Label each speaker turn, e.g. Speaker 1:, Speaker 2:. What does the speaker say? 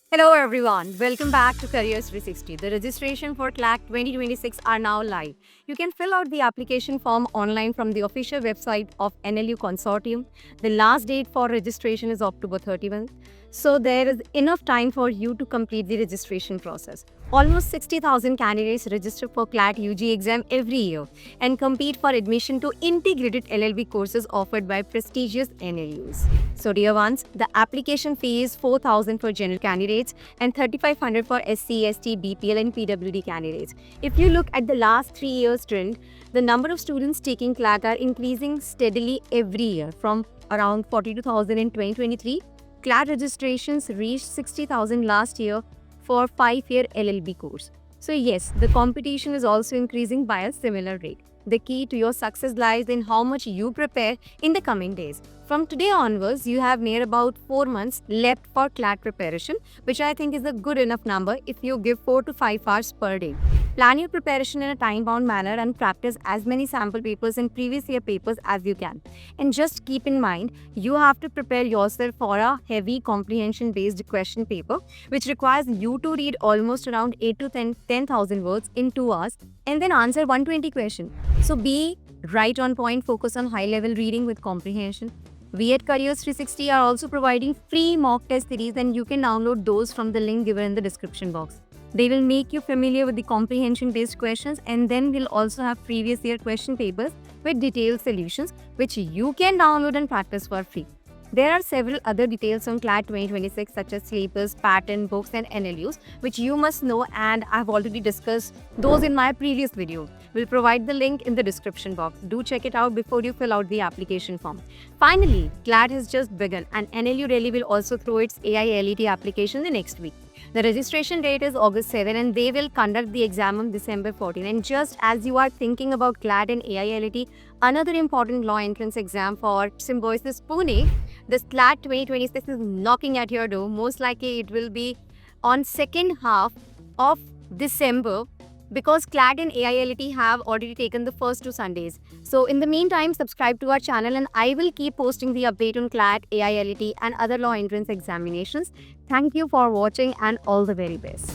Speaker 1: Hello everyone, welcome back to Careers 360. The registration for CLAC 2026 are now live. You can fill out the application form online from the official website of NLU Consortium. The last date for registration is October 31st, so there is enough time for you to complete the registration process. Almost 60,000 candidates register for CLAT UG exam every year and compete for admission to integrated LLB courses offered by prestigious NLUs. So dear ones, the application fee is 4,000 for general candidates and 3,500 for SC, ST, BPL and PWD candidates. If you look at the last 3 years trend, the number of students taking CLAT are increasing steadily every year. From around 42,000 in 2023, CLAT registrations reached 60,000 last year for 5-year LLB course. So yes, the competition is also increasing by a similar rate. The key to your success lies in how much you prepare in the coming days. From today onwards, you have near about 4 months left for CLAT preparation, which I think is a good enough number if you give 4 to 5 hours per day. Plan your preparation in a time-bound manner and practice as many sample papers and previous year papers as you can. And just keep in mind, you have to prepare yourself for a heavy comprehension-based question paper, which requires you to read almost around 8 to 10,000 words in 2 hours and then answer 120 questions. So be right on point, focus on high-level reading with comprehension. We at Careers 360 are also providing free mock test series and you can download those from the link given in the description box. They will make you familiar with the comprehension-based questions and then we'll also have previous year question papers with detailed solutions which you can download and practice for free. There are several other details on CLAT 2026 such as syllabus, pattern, books and NLUs which you must know, and I've already discussed those in my previous video. We'll provide the link in the description box. Do check it out before you fill out the application form. Finally, CLAT has just begun and NLU Delhi will also throw its AI LET application the next week. The registration date is August 7 and they will conduct the exam on December 14. And just as you are thinking about CLAT and AI LET, another important law entrance exam for Symbiosis Pune, the CLAT 2026 is knocking at your door. Most likely it will be on second half of December because CLAT and AILT have already taken the first 2 Sundays. So in the meantime, subscribe to our channel and I will keep posting the update on CLAT, AILT and other law entrance examinations. Thank you for watching and all the very best.